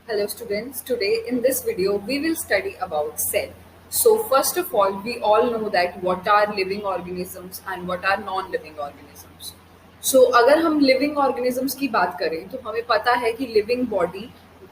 Hello students, today in this video we will study about cell. So first of all we all know that what are living organisms and what are non-living organisms. So अगर हम living organisms की बात करें तो हमें पता है कि living body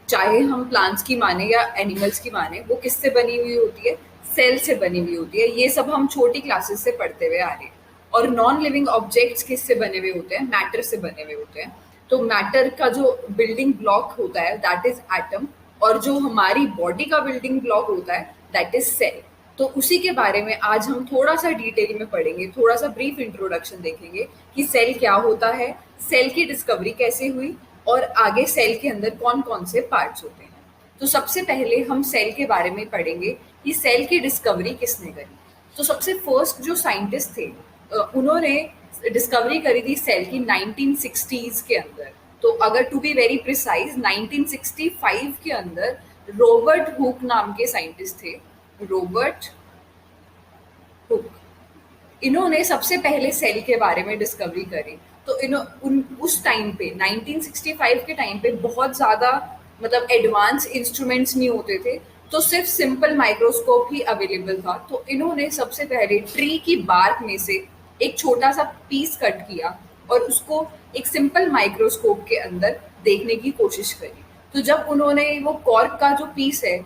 चाहे हम plants की माने या animals की माने वो किससे बनी हुई होती है, सेल से बनी हुई होती है। ये सब हम छोटी क्लासेस से पढ़ते हुए आ रहे हैं। और नॉन लिविंग ऑब्जेक्ट्स किससे बने हुए होते हैं, मैटर से बने हुए होते हैं। तो मैटर का जो बिल्डिंग ब्लॉक होता है दैट इज एटम, और जो हमारी बॉडी का बिल्डिंग ब्लॉक होता है दैट इज सेल। तो उसी के बारे में आज हम थोड़ा सा डिटेल में पढ़ेंगे, थोड़ा सा ब्रीफ इंट्रोडक्शन देखेंगे कि सेल क्या होता है, सेल की डिस्कवरी कैसे हुई और आगे सेल के अंदर कौन कौन से पार्ट्स होते हैं। तो सबसे पहले हम सेल के बारे में पढ़ेंगे कि सेल की डिस्कवरी किसने करी। तो सबसे फर्स्ट जो साइंटिस्ट थे उन्होंने डिस्कवरी करी थी सेल की 1960s के अंदर। तो अगर टू बी वेरी प्रिसाइज 1965 के अंदर रॉबर्ट हुक नाम के साइंटिस्ट थे, रॉबर्ट हुक। इन्होंने सबसे पहले सेल के बारे में डिस्कवरी करी। तो उस टाइम पे 1965 के टाइम पे बहुत ज़्यादा मतलब एडवांस इंस्ट्रूमेंट्स नहीं होते थे, तो सिर्फ सिंपल माइक्रोस्कोप ही अवेलेबल था। तो इन्होंने सबसे पहले ट्री की बार्क में से एक छोटा सा पीस कट किया और उसको एक सिंपल माइक्रोस्कोप के अंदर देखने की कोशिश करी। तो जब उन्होंने वो कॉर्क का जो पीस है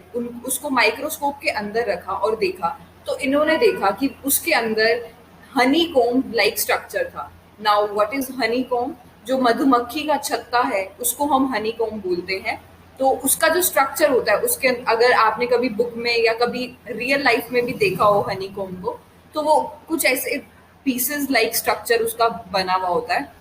उसको माइक्रोस्कोप के अंदर रखा और देखा, तो इन्होंने देखा कि उसके अंदर हनी कोम्ब लाइक स्ट्रक्चर था। Now what is Honey comb? जो मधुमक्खी का छत्ता है उसको हम हनी कोम्ब बोलते हैं। तो उसका जो स्ट्रक्चर होता है उसके अगर आपने कभी बुक में या कभी रियल लाइफ में भी देखा हो हनी कोम्ब को, तो वो कुछ ऐसे पीसेस लाइक स्ट्रक्चर उसका बना हुआ होता है।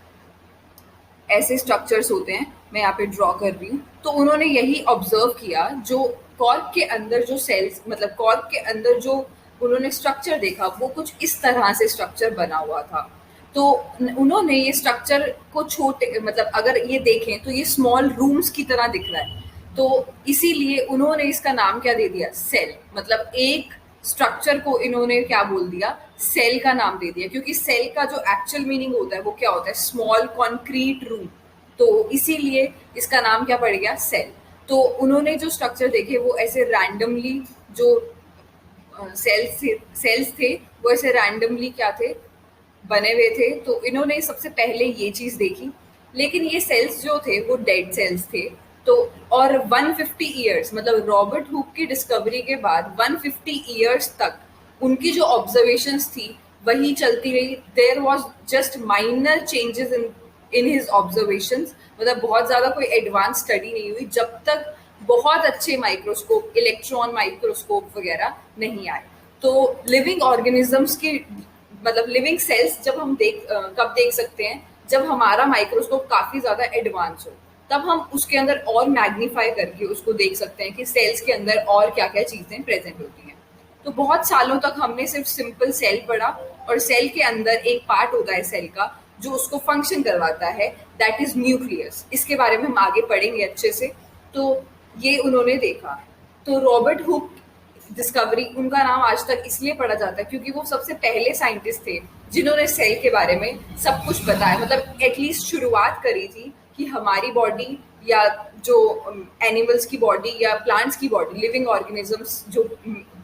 ऐसे स्ट्रक्चर्स होते हैं, मैं यहाँ पे ड्रॉ कर रही हूँ। तो उन्होंने यही ऑब्जर्व किया, जो कॉर्क के अंदर जो सेल्स मतलब कॉर्क के अंदर जो उन्होंने स्ट्रक्चर देखा वो कुछ इस तरह से स्ट्रक्चर बना हुआ था। तो उन्होंने ये स्ट्रक्चर को छोटे मतलब अगर ये देखें तो ये स्मॉल रूम्स की तरह दिख रहा है। तो इसीलिए उन्होंने इसका नाम क्या दे दिया, सेल। मतलब एक स्ट्रक्चर को इन्होंने क्या बोल दिया, सेल का नाम दे दिया, क्योंकि सेल का जो एक्चुअल मीनिंग होता है वो क्या होता है, स्मॉल कॉन्क्रीट रूम। तो इसीलिए इसका नाम क्या पड़ गया, सेल। तो उन्होंने जो स्ट्रक्चर देखे वो ऐसे रैंडमली जो सेल्स थे वो ऐसे रैंडमली क्या थे, बने हुए थे। तो इन्होंने सबसे पहले ये चीज देखी, लेकिन ये सेल्स जो थे वो डेड सेल्स थे। तो और 150 ईयर्स मतलब रॉबर्ट हुक की डिस्कवरी के बाद 150 ईयर्स तक उनकी जो ऑब्जर्वेशंस थी वही चलती रही। There was just minor changes in his observations. मतलब बहुत ज्यादा कोई एडवांस स्टडी नहीं हुई जब तक बहुत अच्छे माइक्रोस्कोप, इलेक्ट्रॉन माइक्रोस्कोप वगैरह नहीं आए। तो लिविंग ऑर्गेनिजम्स की मतलब लिविंग सेल्स जब हम कब देख सकते हैं, जब हमारा माइक्रोस्कोप काफी ज्यादा एडवांस हो, तब हम उसके अंदर और मैग्नीफाई करके उसको देख सकते हैं कि सेल्स के अंदर और क्या क्या चीजें प्रेजेंट होती हैं। तो बहुत सालों तक हमने सिर्फ सिंपल सेल पढ़ा, और सेल के अंदर एक पार्ट होता है सेल का जो उसको फंक्शन करवाता है, दैट इज न्यूक्लियस। इसके बारे में हम आगे पढ़ेंगे अच्छे से। तो ये उन्होंने देखा। तो रॉबर्ट हुक डिस्कवरी, उनका नाम आज तक इसलिए पढ़ा जाता है क्योंकि वो सबसे पहले साइंटिस्ट थे जिन्होंने सेल के बारे में सब कुछ बताया, मतलब एटलीस्ट शुरुआत करी थी कि हमारी बॉडी या जो एनिमल्स की बॉडी या प्लांट्स की बॉडी, लिविंग ऑर्गेनिजम्स जो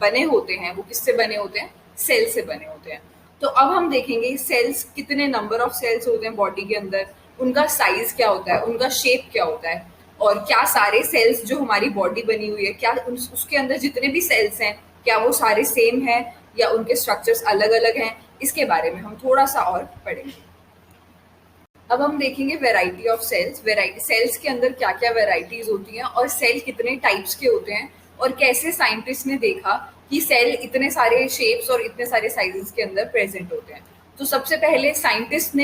बने होते हैं वो किससे बने होते हैं, सेल से बने होते हैं। तो अब हम देखेंगे सेल्स, कितने नंबर ऑफ सेल्स होते हैं बॉडी के अंदर, उनका साइज क्या होता है, उनका शेप क्या होता है, और क्या सारे सेल्स जो हमारी बॉडी बनी हुई है, क्या उसके अंदर जितने भी सेल्स हैं क्या वो सारे सेम हैं या उनके स्ट्रक्चर्स अलग अलग हैं। इसके बारे में हम थोड़ा सा और पढ़ेंगे। अब हम देखेंगे variety of cells. Variety cells के अंदर क्या क्या वेराइटीज होती हैं और सेल कितने टाइप्स के होते हैं, और कैसे साइंटिस्ट ने देखा कि सेल इतने सारे शेप्स और इतने सारे साइजेस के अंदर प्रेजेंट होते हैं। तो सबसे पहले साइंटिस्ट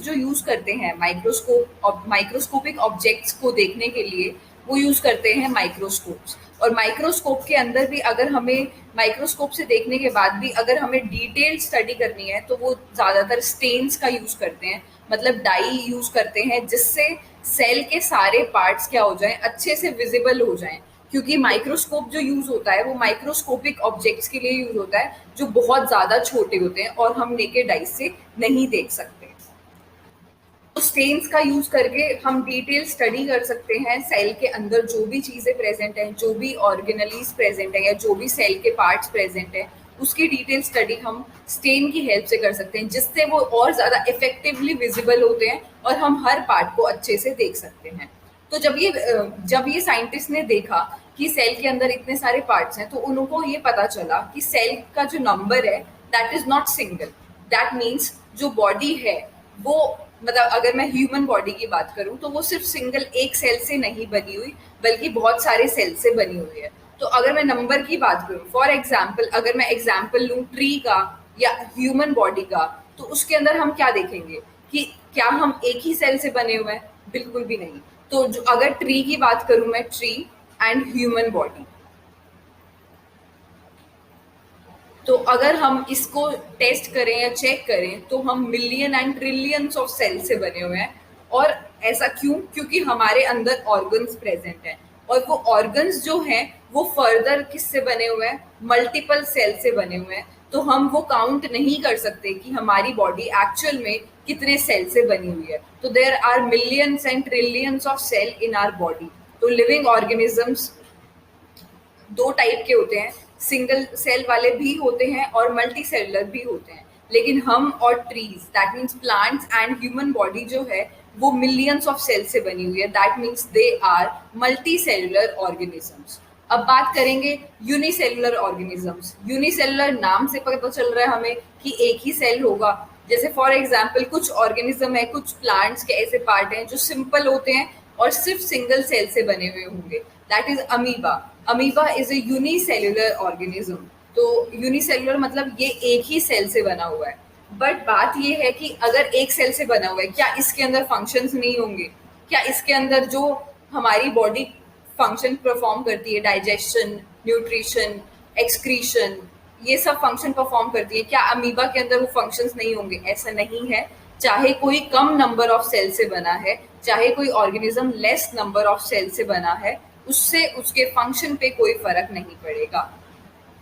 जो यूज करते हैं माइक्रोस्कोपिक ऑब्जेक्ट्स को देखने के लिए, वो यूज करते हैं माइक्रोस्कोप्स। और माइक्रोस्कोप के अंदर भी अगर हमें माइक्रोस्कोप से देखने के बाद भी अगर हमें डिटेल्ड स्टडी करनी है तो वो ज्यादातर स्टेन्स का यूज करते हैं, मतलब डाई यूज करते हैं, जिससे सेल के सारे पार्ट्स क्या हो जाएं, अच्छे से विजिबल हो जाएं। क्योंकि माइक्रोस्कोप जो यूज होता है वो माइक्रोस्कोपिक ऑब्जेक्ट्स के लिए यूज होता है जो बहुत ज्यादा छोटे होते हैं और हम नेकेड आई से नहीं देख सकते। तो स्टेन्स का यूज करके हम डिटेल स्टडी कर सकते हैं सेल के अंदर जो भी चीजें प्रेजेंट हैं, जो भी ऑर्गेनलीज प्रेजेंट है या जो भी सेल के पार्ट्स प्रेजेंट है, उसकी डिटेल स्टडी हम स्टेन की हेल्प से कर सकते हैं, जिससे वो और ज्यादा इफेक्टिवली विजिबल होते हैं और हम हर पार्ट को अच्छे से देख सकते हैं। तो जब ये साइंटिस्ट ने देखा कि सेल के अंदर इतने सारे पार्ट्स हैं, तो उनको ये पता चला कि सेल का जो नंबर है that is not single. That means जो बॉडी है वो, मतलब अगर मैं ह्यूमन बॉडी की बात करूं तो वो सिर्फ सिंगल एक सेल से नहीं बनी हुई, बल्कि बहुत सारे सेल से बनी हुई है। तो अगर मैं नंबर की बात करूं, फॉर एग्जाम्पल अगर मैं एग्जाम्पल लूं ट्री का या ह्यूमन बॉडी का, तो उसके अंदर हम क्या देखेंगे कि क्या हम एक ही सेल से बने हुए हैं? बिल्कुल भी नहीं। तो जो अगर ट्री की बात करूं मैं, ट्री एंड ह्यूमन बॉडी, तो अगर हम इसको टेस्ट करें या चेक करें तो हम million and trillions of cell से बने हुए हैं। और ऐसा क्यों? क्योंकि हमारे अंदर ऑर्गन्स प्रेजेंट हैं, और वो ऑर्गन्स जो हैं वो फर्दर किससे बने हुए हैं? मल्टीपल सेल से बने हुए हैं। तो हम वो काउंट नहीं कर सकते कि हमारी बॉडी एक्चुअल में कितने सेल से बनी हुई है। तो there are millions and trillions of cell in our body. तो लिविंग ऑर्गेनिजम्स दो टाइप के होते हैं, सिंगल सेल वाले भी होते हैं और मल्टी सेलुलर भी होते हैं। लेकिन हम और trees, that means plants and human body जो है वो मिलियंस ऑफ सेल से बनी हुई है। That means they are multicellular organisms. अब बात करेंगे यूनिसेलुलर ऑर्गेनिजम्स। यूनिसेलुलर नाम से पता चल रहा है हमें कि एक ही सेल होगा। जैसे फॉर एग्जाम्पल कुछ ऑर्गेनिज्म है, कुछ प्लांट्स के ऐसे पार्ट हैं जो सिंपल होते हैं और सिर्फ सिंगल सेल से बने हुए होंगे। That is amoeba. Amoeba is a unicellular organism. तो यूनिसेलुलर मतलब ये एक ही सेल से बना हुआ है। बट बात ये है कि अगर एक सेल से बना हुआ है, क्या इसके अंदर फंक्शंस नहीं होंगे? क्या इसके अंदर जो हमारी बॉडी फंक्शन परफॉर्म करती है, डाइजेशन, न्यूट्रिशन, एक्सक्रीशन, ये सब फंक्शन परफॉर्म करती है, क्या अमीबा के अंदर वो फंक्शंस नहीं होंगे? ऐसा नहीं है। चाहे कोई कम नंबर ऑफ सेल से बना है, चाहे कोई organism less number of cell से बना है, उससे उसके फंक्शन पे कोई फर्क नहीं पड़ेगा।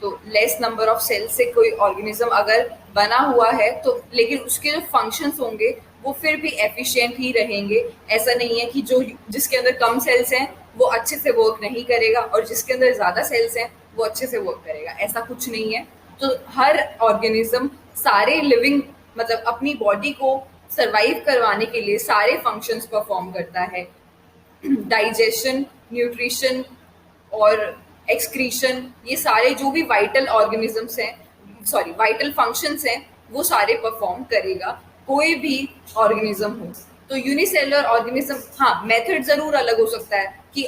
तो लेस नंबर ऑफ सेल से कोई ऑर्गेनिज्म अगर बना हुआ है तो, लेकिन उसके जो फंक्शंस होंगे वो फिर भी एफिशिएंट ही रहेंगे। ऐसा नहीं है कि जो जिसके अंदर कम सेल्स हैं वो अच्छे से वर्क नहीं करेगा और जिसके अंदर ज्यादा सेल्स हैं वो अच्छे से वर्क करेगा, ऐसा कुछ नहीं है। तो हर ऑर्गेनिज्म सारे लिविंग, मतलब अपनी बॉडी को सरवाइव करवाने के लिए सारे फंक्शंस परफॉर्म करता है। डाइजेशन, न्यूट्रिशन और एक्सक्रीशन, ये सारे जो भी वाइटल ऑर्गेनिजम्स हैं, सॉरी वाइटल फंक्शंस हैं, वो सारे परफॉर्म करेगा कोई भी ऑर्गेनिज्म हो। तो यूनिसेलुलर ऑर्गेनिज्म, हाँ मेथड जरूर अलग हो सकता है कि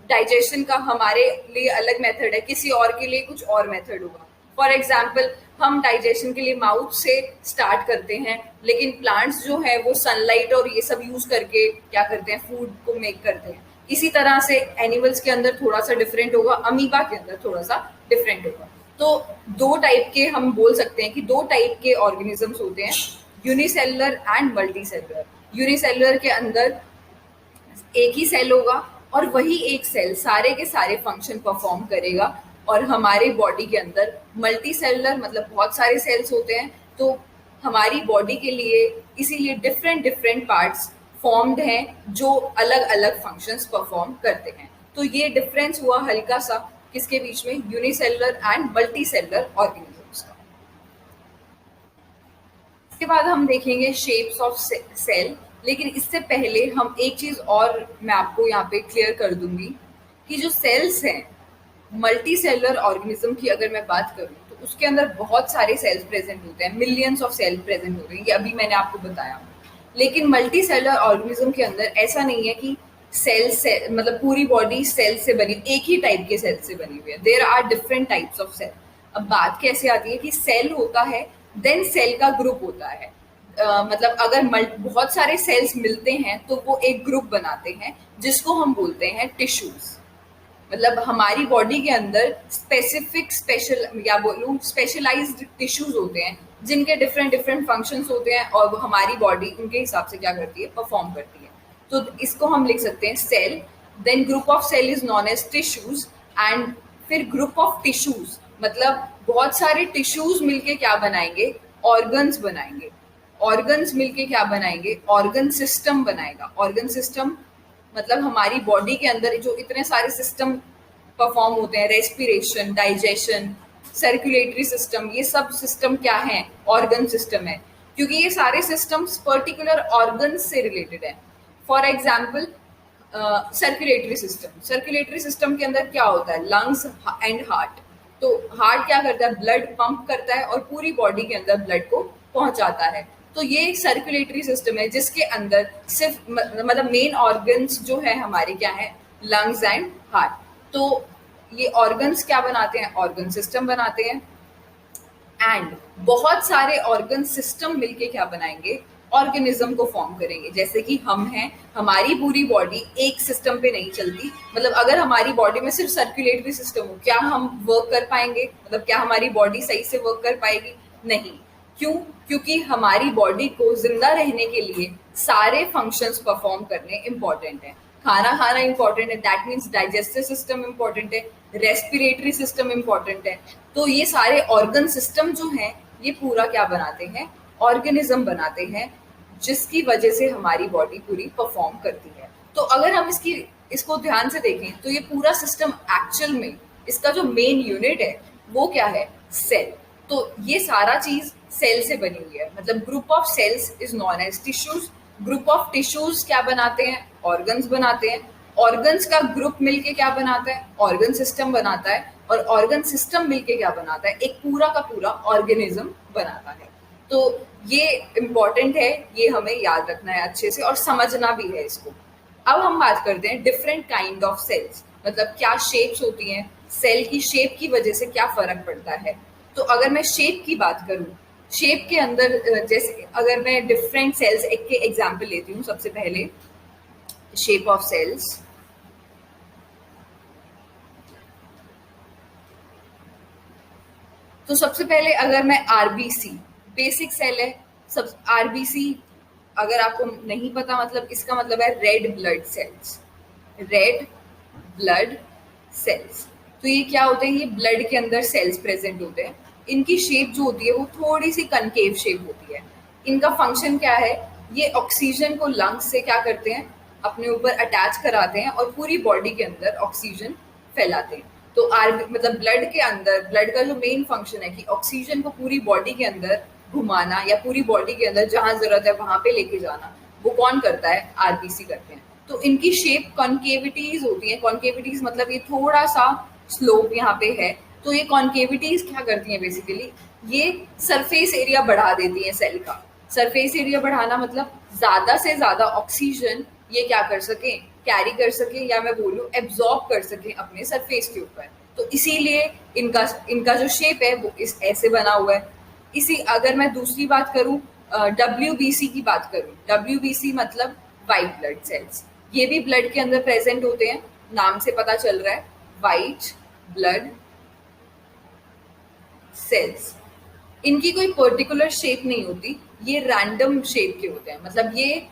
डाइजेशन का हमारे लिए अलग मेथड है, किसी और के लिए कुछ और मेथड होगा। फॉर एग्जाम्पल हम डाइजेशन के लिए माउथ से स्टार्ट करते हैं, लेकिन प्लांट्स जो है वो सनलाइट और ये सब यूज करके क्या करते हैं, फूड को मेक करते हैं। इसी तरह से एनिमल्स के अंदर थोड़ा सा डिफरेंट होगा, अमीबा के अंदर थोड़ा सा डिफरेंट होगा। तो दो टाइप के हम बोल सकते हैं कि दो टाइप के ऑर्गेनिजम्स होते हैं, unicellular and multi cellular. Unicellular के अंदर एक ही सेल होगा और वही एक सेल सारे के सारे फंक्शन परफॉर्म करेगा। और हमारे बॉडी के अंदर मल्टी सेलुलर मतलब बहुत सारे सेल्स होते हैं, तो हमारी बॉडी के लिए इसीलिए डिफरेंट डिफरेंट पार्ट्स फॉर्म्ड हैं जो अलग अलग फंक्शंस परफॉर्म करते हैं। तो ये डिफरेंस हुआ हल्का सा किसके बीच में, unicellular and multi cellular organisms का। इसके बाद हम देखेंगे शेप्स ऑफ सेल। लेकिन इससे पहले हम एक चीज और मैं आपको यहाँ पे क्लियर कर दूंगी कि जो सेल्स हैं, मल्टी सेलुलर ऑर्गेनिज्म की अगर मैं बात करूँ तो उसके अंदर बहुत सारे सेल्स प्रेजेंट होते हैं, मिलियंस ऑफ सेल प्रेजेंट होते हैं, ये अभी मैंने आपको बताया। लेकिन मल्टी सेलुलर ऑर्गेनिज्म के अंदर ऐसा नहीं है कि सेल मतलब पूरी बॉडी सेल से बनी, एक ही टाइप के सेल से बनी हुई है। There are different types of cell. अब बात कैसे आती है कि सेल होता है, देन सेल का ग्रुप होता है। मतलब अगर बहुत सारे सेल्स मिलते हैं तो वो एक ग्रुप बनाते हैं जिसको हम बोलते हैं टिश्यूज। मतलब हमारी बॉडी के अंदर स्पेसिफिक स्पेशल या बोलूँ स्पेशलाइज्ड टिश्यूज होते हैं जिनके डिफरेंट डिफरेंट फंक्शंस होते हैं और वो हमारी बॉडी उनके हिसाब से क्या करती है, परफॉर्म करती है। तो इसको हम लिख सकते हैं cell, then group of cell is known as tissues, and फिर ग्रुप ऑफ टिश्यूज मतलब बहुत सारे टिश्यूज मिलके क्या बनाएंगे, ऑर्गन्स बनाएंगे। ऑर्गन्स मिलके क्या बनाएंगे, ऑर्गन सिस्टम बनाएगा। ऑर्गन सिस्टम मतलब हमारी बॉडी के अंदर जो इतने सारे सिस्टम परफॉर्म होते हैं, रेस्पिरेशन, डाइजेशन, सर्कुलेटरी सिस्टम, ये सब सिस्टम क्या है, ऑर्गन सिस्टम है, क्योंकि ये सारे सिस्टम्स पर्टिकुलर ऑर्गन से रिलेटेड है। फॉर एग्जाम्पल सर्कुलेटरी सिस्टम के अंदर क्या होता है, लंग्स एंड हार्ट। तो हार्ट क्या करता है, ब्लड पंप करता है और पूरी बॉडी के अंदर ब्लड को पहुंचाता है। तो ये एक सर्कुलेटरी सिस्टम है जिसके अंदर सिर्फ मतलब मेन ऑर्गन्स जो है हमारे क्या है, लंग्स एंड हार्ट। तो ये ऑर्गन्स क्या बनाते हैं, ऑर्गन सिस्टम बनाते हैं। एंड बहुत सारे ऑर्गन सिस्टम मिलके क्या बनाएंगे, ऑर्गेनिज्म को फॉर्म करेंगे। जैसे कि हम हैं, हमारी पूरी बॉडी एक सिस्टम पे नहीं चलती। मतलब अगर हमारी बॉडी में सिर्फ सर्कुलेटरी सिस्टम हो, क्या हम वर्क कर पाएंगे, मतलब क्या हमारी बॉडी सही से वर्क कर पाएगी, नहीं। क्यों, क्योंकि हमारी बॉडी को जिंदा रहने के लिए सारे फंक्शंस परफॉर्म करने इंपॉर्टेंट है। खाना खाना इंपॉर्टेंट है, that means digestive system important है, रेस्पिरेटरी सिस्टम इंपॉर्टेंट है। तो ये सारे ऑर्गन सिस्टम जो हैं ये पूरा क्या बनाते हैं, ऑर्गेनिज्म बनाते हैं, जिसकी वजह से हमारी बॉडी पूरी परफॉर्म करती है। तो अगर हम इसको ध्यान से देखें तो ये पूरा सिस्टम एक्चुअल में इसका जो मेन यूनिट है वो क्या है, सेल। तो ये सारा चीज सेल से बनी हुई है। मतलब group of cells is known as tissues. Group of tissues क्या बनाते हैं, ऑर्गन्स बनाते हैं। ऑर्गन्स का ग्रुप मिलके क्या बनाता है, ऑर्गन सिस्टम बनाता है। और ऑर्गन सिस्टम मिलके क्या बनाता है, एक पूरा का पूरा ऑर्गेनिज्म बनाता है। तो ये इम्पॉर्टेंट है, ये हमें याद रखना है अच्छे से और समझना भी है इसको। अब हम बात करते हैं डिफरेंट काइंड ऑफ सेल्स, मतलब क्या शेप्स होती हैं, सेल की शेप की वजह से क्या फर्क पड़ता है। तो अगर मैं शेप की बात करूं, शेप के अंदर जैसे अगर मैं डिफरेंट सेल्स एक के एग्जांपल लेती हूँ। सबसे पहले शेप ऑफ सेल्स, तो सबसे पहले अगर मैं आरबीसी, बेसिक सेल है सब आरबीसी। अगर आपको नहीं पता, मतलब इसका मतलब है red blood cells. Red blood cells, तो ये क्या होते हैं, ये ब्लड के अंदर सेल्स प्रेजेंट होते हैं। इनकी शेप जो होती है वो थोड़ी सी कनकेव शेप होती है। इनका फंक्शन क्या है, ये ऑक्सीजन को लंग्स से क्या करते हैं, अपने ऊपर अटैच कराते हैं और पूरी बॉडी के अंदर ऑक्सीजन फैलाते हैं। तो मतलब ब्लड के अंदर, ब्लड का जो मेन फंक्शन है कि ऑक्सीजन को पूरी बॉडी के अंदर घुमाना या पूरी बॉडी के अंदर जहां जरूरत है वहां पे लेके जाना, वो कौन करता है, आरबीसी करते हैं। तो इनकी शेप कॉन्केविटीज होती है। कॉन्केविटीज मतलब ये थोड़ा सा स्लोप यहाँ पे है। तो ये कॉन्केविटीज क्या करती हैं, बेसिकली ये सरफेस एरिया बढ़ा देती है सेल का। सरफेस एरिया बढ़ाना मतलब ज्यादा से ज्यादा ऑक्सीजन ये क्या कर सके, कैरी कर सके, या मैं बोलूँ एब्जॉर्ब कर सके अपने सरफेस के ऊपर। तो इसीलिए इनका इनका जो शेप है वो इस ऐसे बना हुआ है। इसी अगर मैं दूसरी बात करूं, WBC की बात करूं, WBC मतलब वाइट ब्लड सेल्स। ये भी ब्लड के अंदर प्रेजेंट होते हैं, नाम से पता चल रहा है, वाइट ब्लड सेल्स। इनकी कोई पर्टिकुलर शेप नहीं होती, ये रैंडम शेप के होते हैं। मतलब ये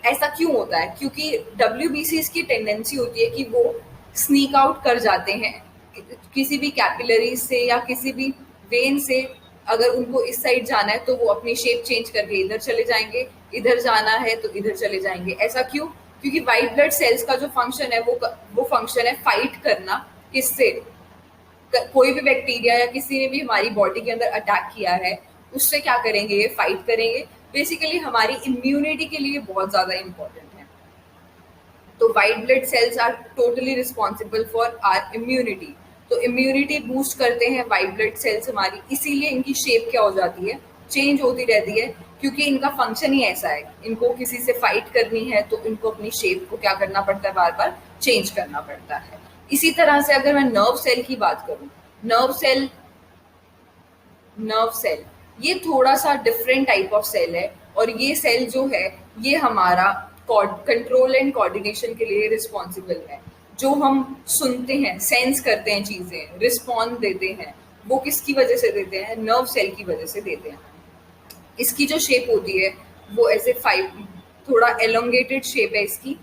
ऐसा क्यों होता है, क्योंकि WBCs की टेंडेंसी होती है कि वो स्नीक आउट कर जाते हैं किसी भी कैपिलरी से या किसी भी वेन से। अगर उनको इस साइड जाना है तो वो अपनी शेप चेंज करके इधर चले जाएंगे, इधर जाना है तो इधर चले जाएंगे। ऐसा क्यों, क्योंकि वाइट ब्लड सेल्स का जो फंक्शन है वो फंक्शन है फाइट करना। किससे, कोई भी बैक्टीरिया या किसी ने भी हमारी बॉडी के अंदर अटैक किया है उससे क्या करेंगे, ये फाइट करेंगे। बेसिकली हमारी इम्यूनिटी के लिए बहुत ज्यादा इंपॉर्टेंट है। तो white blood cells are totally responsible for our immunity. तो इम्यूनिटी बूस्ट करते हैं वाइट ब्लड सेल्स हमारी, इसीलिए इनकी शेप क्या हो जाती है, चेंज होती रहती है, क्योंकि इनका फंक्शन ही ऐसा है। इनको किसी से फाइट करनी है तो इनको अपनी शेप को क्या करना पड़ता है, बार बार चेंज करना पड़ता है। इसी तरह से अगर मैं नर्व सेल की बात करूं, नर्व सेल ये थोड़ा सा डिफरेंट टाइप ऑफ सेल है। और ये सेल जो है ये हमारा कंट्रोल एंड कोऑर्डिनेशन के लिए रिस्पॉन्सिबल है। जो हम सुनते हैं, सेंस करते हैं चीजें, रिस्पॉन्ड देते हैं, वो किसकी वजह से देते हैं, नर्व सेल की वजह से देते हैं। इसकी जो शेप होती है वो ऐसे थोड़ा एलोंगेटेड शेप है इसकी।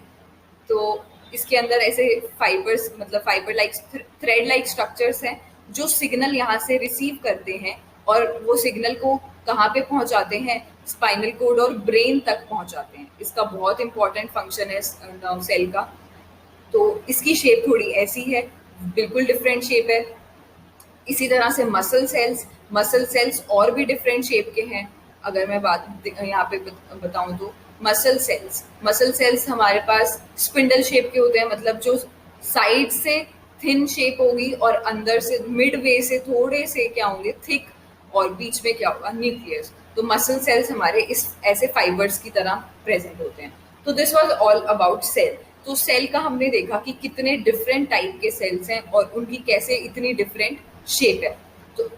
तो इसके अंदर ऐसे फाइबर्स, मतलब fibre like, thread like structures हैं जो सिग्नल यहाँ से रिसीव करते हैं और वो सिग्नल को कहाँ पे पहुंचाते हैं, स्पाइनल कोड और ब्रेन तक पहुंचाते हैं। इसका बहुत इंपॉर्टेंट फंक्शन है नर्व सेल का। तो इसकी शेप थोड़ी ऐसी है, बिल्कुल डिफरेंट शेप है। इसी तरह से मसल सेल्स और भी डिफरेंट शेप के हैं। अगर मैं बात यहाँ पे बताऊं तो मसल सेल्स हमारे पास स्पिंडल शेप के होते हैं, मतलब जो साइड से थिन शेप होगी और अंदर से मिड वे से थोड़े से क्या होंगे, थिक, और बीच में क्या होगा, न्यूक्लियस। तो मसल सेल्स हमारे इस ऐसे फाइबर्स की तरह प्रेजेंट होते हैं। तो this was all about cell. तो सेल का हमने देखा कि कितने डिफरेंट टाइप के सेल्स हैं और उनकी कैसे इतनी डिफरेंट शेप है। तो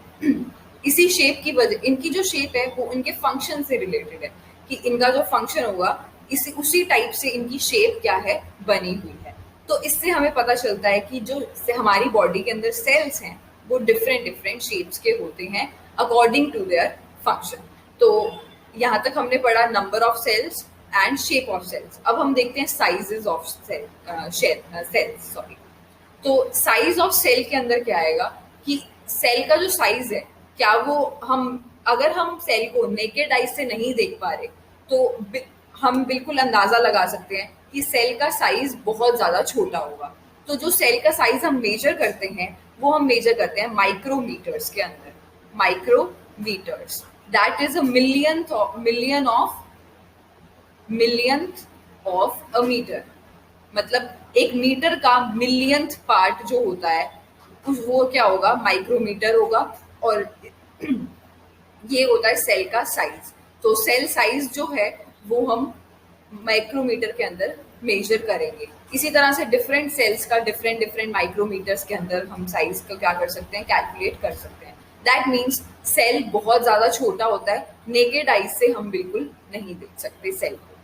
इसी शेप की वजह, इनकी जो शेप है वो इनके फंक्शन से रिलेटेड है, कि इनका जो फंक्शन होगा इसी उसी टाइप से इनकी शेप क्या है, बनी हुई है। तो इससे हमें पता चलता है कि जो से हमारी बॉडी के अंदर सेल्स हैं वो डिफरेंट डिफरेंट शेप्स के होते हैं अकॉर्डिंग टू देयर फंक्शन। तो यहाँ तक हमने पढ़ा number of cells and shape of cells. अब हम देखते हैं साइजेस ऑफ सेल्स, सॉरी। तो साइज ऑफ सेल के अंदर क्या आएगा कि सेल का जो साइज है, क्या वो हम, अगर हम सेल को नेकेड आइज से नहीं देख पा रहे तो हम बिल्कुल अंदाजा लगा सकते हैं कि सेल का साइज बहुत ज्यादा छोटा होगा। तो जो सेल का साइज हम मेजर करते हैं वो हम मेजर करते हैं माइक्रोमीटर्स के अंदर। Micrometres, that is a millionth of a metre. मतलब एक मीटर का मिलियंथ पार्ट जो होता है वो क्या होगा, माइक्रोमीटर होगा। और ये होता है सेल का साइज। तो सेल साइज जो है वो हम माइक्रोमीटर के अंदर मेजर करेंगे। इसी तरह से डिफरेंट सेल्स का डिफरेंट डिफरेंट माइक्रोमीटर्स के अंदर हम साइज को क्या कर सकते हैं, कैलकुलेट कर सकते हैं। दैट मीन्स सेल बहुत ज्यादा छोटा होता है, नेकेड आइज से हम बिल्कुल नहीं देख सकते सेल को।